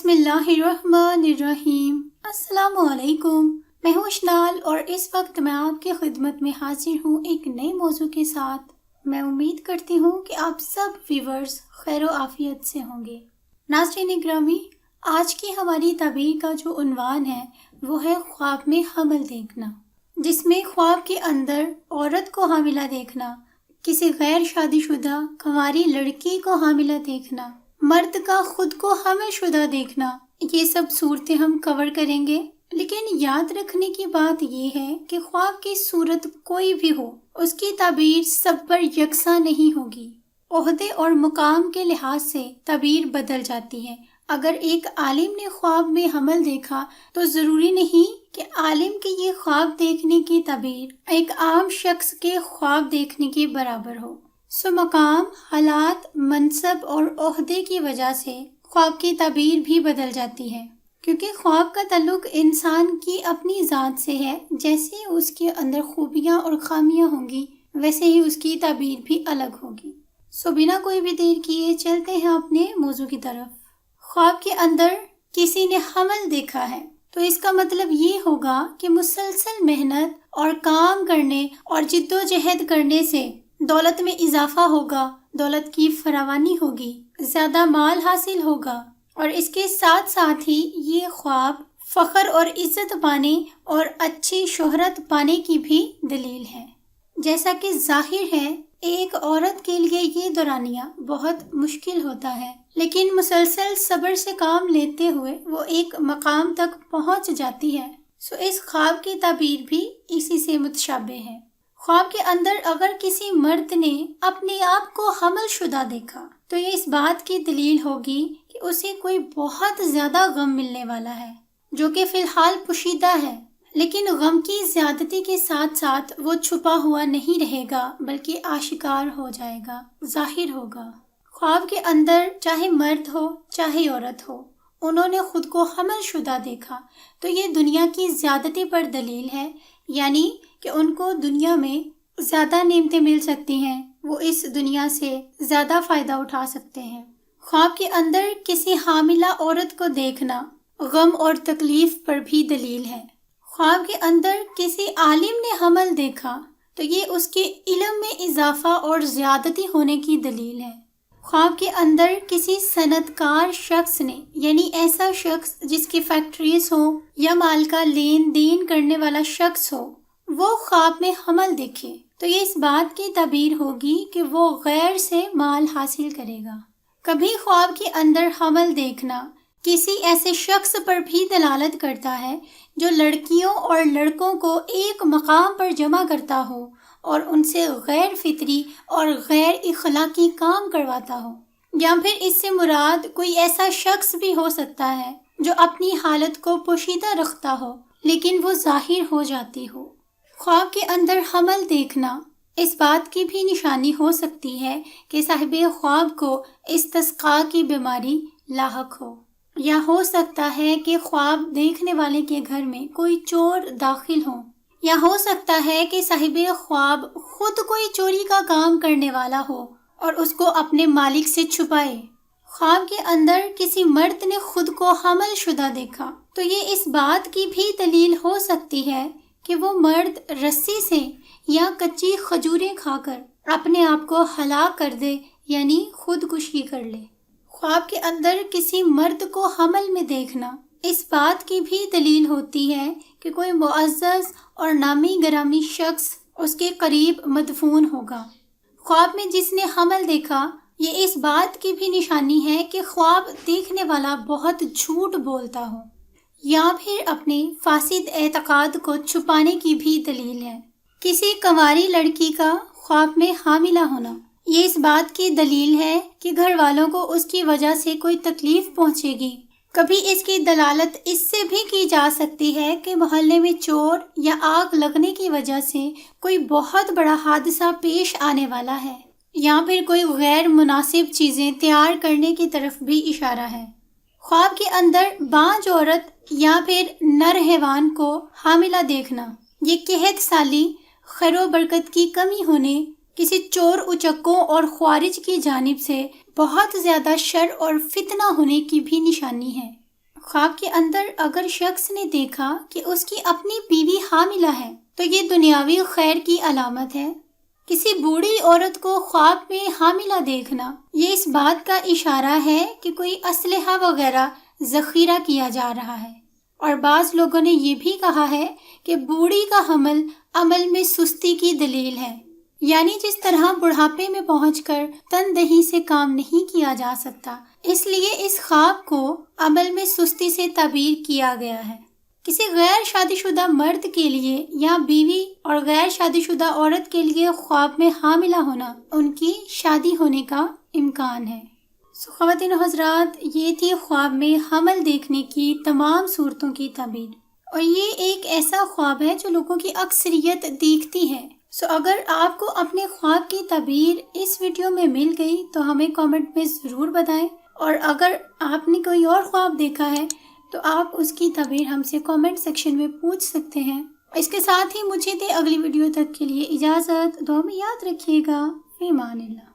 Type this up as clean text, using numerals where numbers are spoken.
بسم اللہ الرحمن الرحیم۔ السلام علیکم، میں ہوں شنال اور اس وقت میں آپ کی خدمت میں حاضر ہوں ایک نئے موضوع کے ساتھ۔ میں امید کرتی ہوں کہ آپ سب ویورز خیر و عافیت سے ہوں گے۔ ناظرین گرامی، آج کی ہماری تعبیر کا جو عنوان ہے وہ ہے خواب میں حمل دیکھنا، جس میں خواب کے اندر عورت کو حاملہ دیکھنا، کسی غیر شادی شدہ کنواری لڑکی کو حاملہ دیکھنا، مرد کا خود کو حامل شدہ دیکھنا، یہ سب صورتیں ہم کور کریں گے۔ لیکن یاد رکھنے کی بات یہ ہے کہ خواب کی صورت کوئی بھی ہو، اس کی تعبیر سب پر یکساں نہیں ہوگی۔ عہدے اور مقام کے لحاظ سے تعبیر بدل جاتی ہے۔ اگر ایک عالم نے خواب میں حمل دیکھا تو ضروری نہیں کہ عالم کی یہ خواب دیکھنے کی تعبیر ایک عام شخص کے خواب دیکھنے کے برابر ہو۔ مقام، حالات، منصب اور عہدے کی وجہ سے خواب کی تعبیر بھی بدل جاتی ہے، کیونکہ خواب کا تعلق انسان کی اپنی ذات سے ہے۔ جیسے اس کے اندر خوبیاں اور خامیاں ہوں گی، ویسے ہی اس کی تعبیر بھی الگ ہوگی۔ بنا کوئی بھی دیر کیے چلتے ہیں اپنے موضوع کی طرف۔ خواب کے اندر کسی نے حمل دیکھا ہے تو اس کا مطلب یہ ہوگا کہ مسلسل محنت اور کام کرنے اور جد و جہد کرنے سے دولت میں اضافہ ہوگا، دولت کی فراوانی ہوگی، زیادہ مال حاصل ہوگا، اور اس کے ساتھ ساتھ ہی یہ خواب فخر اور عزت پانے اور اچھی شہرت پانے کی بھی دلیل ہے۔ جیسا کہ ظاہر ہے ایک عورت کے لیے یہ دورانیہ بہت مشکل ہوتا ہے، لیکن مسلسل صبر سے کام لیتے ہوئے وہ ایک مقام تک پہنچ جاتی ہے۔ اس خواب کی تعبیر بھی اسی سے متشابہ ہے۔ خواب کے اندر اگر کسی مرد نے اپنے آپ کو حمل شدہ دیکھا تو یہ اس بات کی دلیل ہوگی کہ اسے کوئی بہت زیادہ غم ملنے والا ہے، جو کہ فی الحال پوشیدہ ہے، لیکن غم کی زیادتی کے ساتھ ساتھ وہ چھپا ہوا نہیں رہے گا بلکہ آشکار ہو جائے گا، ظاہر ہوگا۔ خواب کے اندر چاہے مرد ہو چاہے عورت ہو، انہوں نے خود کو حمل شدہ دیکھا تو یہ دنیا کی زیادتی پر دلیل ہے، یعنی کہ ان کو دنیا میں زیادہ نعمتیں مل سکتی ہیں، وہ اس دنیا سے زیادہ فائدہ اٹھا سکتے ہیں۔ خواب کے اندر کسی حاملہ عورت کو دیکھنا غم اور تکلیف پر بھی دلیل ہے۔ خواب کے اندر کسی عالم نے حمل دیکھا تو یہ اس کے علم میں اضافہ اور زیادتی ہونے کی دلیل ہے۔ خواب کے اندر کسی صنعت کار شخص نے، یعنی ایسا شخص جس کی فیکٹریز ہو یا مال کا لین دین کرنے والا شخص ہو، وہ خواب میں حمل دیکھے تو یہ اس بات کی تعبیر ہوگی کہ وہ غیر سے مال حاصل کرے گا۔ کبھی خواب کے اندر حمل دیکھنا کسی ایسے شخص پر بھی دلالت کرتا ہے جو لڑکیوں اور لڑکوں کو ایک مقام پر جمع کرتا ہو اور ان سے غیر فطری اور غیر اخلاقی کام کرواتا ہو، یا پھر اس سے مراد کوئی ایسا شخص بھی ہو سکتا ہے جو اپنی حالت کو پوشیدہ رکھتا ہو لیکن وہ ظاہر ہو جاتی ہو۔ خواب کے اندر حمل دیکھنا اس بات کی بھی نشانی ہو سکتی ہے کہ صاحب خواب کو استسقاء کی بیماری لاحق ہو، یا ہو سکتا ہے کہ خواب دیکھنے والے کے گھر میں کوئی چور داخل ہو، یا ہو سکتا ہے کہ صاحب خواب خود کوئی چوری کا کام کرنے والا ہو اور اس کو اپنے مالک سے چھپائے۔ خواب کے اندر کسی مرد نے خود کو حمل شدہ دیکھا تو یہ اس بات کی بھی دلیل ہو سکتی ہے کہ وہ مرد رسی سے یا کچی کھجوریں کھا کر اپنے آپ کو ہلاک کر دے، یعنی خودکشی کر لے۔ خواب کے اندر کسی مرد کو حمل میں دیکھنا اس بات کی بھی دلیل ہوتی ہے کہ کوئی معزز اور نامی گرامی شخص اس کے قریب مدفون ہوگا۔ خواب میں جس نے حمل دیکھا یہ اس بات کی بھی نشانی ہے کہ خواب دیکھنے والا بہت جھوٹ بولتا ہو، یا پھر اپنے فاسد اعتقاد کو چھپانے کی بھی دلیل ہے۔ کسی کنواری لڑکی کا خواب میں حاملہ ہونا یہ اس بات کی دلیل ہے کہ گھر والوں کو اس کی وجہ سے کوئی تکلیف پہنچے گی۔ کبھی اس کی دلالت اس سے بھی کی جا سکتی ہے کہ محلے میں چور یا آگ لگنے کی وجہ سے کوئی بہت بڑا حادثہ پیش آنے والا ہے، یا پھر کوئی غیر مناسب چیزیں تیار کرنے کی طرف بھی اشارہ ہے۔ خواب کے اندر بانجھ عورت یا پھر نر حیوان کو حاملہ دیکھنا یہ قحط سالی، خیر و برکت کی کمی ہونے، کسی چور اچکوں اور خوارج کی جانب سے بہت زیادہ شر اور فتنہ ہونے کی بھی نشانی ہے۔ خواب کے اندر اگر شخص نے دیکھا کہ اس کی اپنی بیوی حاملہ ہے تو یہ دنیاوی خیر کی علامت ہے۔ کسی بوڑھی عورت کو خواب میں حاملہ دیکھنا یہ اس بات کا اشارہ ہے کہ کوئی اسلحہ وغیرہ ذخیرہ کیا جا رہا ہے، اور بعض لوگوں نے یہ بھی کہا ہے کہ بوڑھی کا حمل عمل میں سستی کی دلیل ہے، یعنی جس طرح بڑھاپے میں پہنچ کر تندہی سے کام نہیں کیا جا سکتا، اس لیے اس خواب کو عمل میں سستی سے تعبیر کیا گیا ہے۔ کسی غیر شادی شدہ مرد کے لیے یا بیوی اور غیر شادی شدہ عورت کے لیے خواب میں حاملہ ہونا ان کی شادی ہونے کا امکان ہے۔ خواتین و حضرات، یہ تھی خواب میں حمل دیکھنے کی تمام صورتوں کی تعبیر، اور یہ ایک ایسا خواب ہے جو لوگوں کی اکثریت دیکھتی ہے۔ اگر آپ کو اپنے خواب کی تعبیر اس ویڈیو میں مل گئی تو ہمیں کامنٹ میں ضرور بتائیں، اور اگر آپ نے کوئی اور خواب دیکھا ہے تو آپ اس کی تعبیر ہم سے کامنٹ سیکشن میں پوچھ سکتے ہیں۔ اس کے ساتھ ہی مجھے دے اگلی ویڈیو تک کے لیے اجازت، دعا میں یاد رکھیے گا۔ فی امان اللہ۔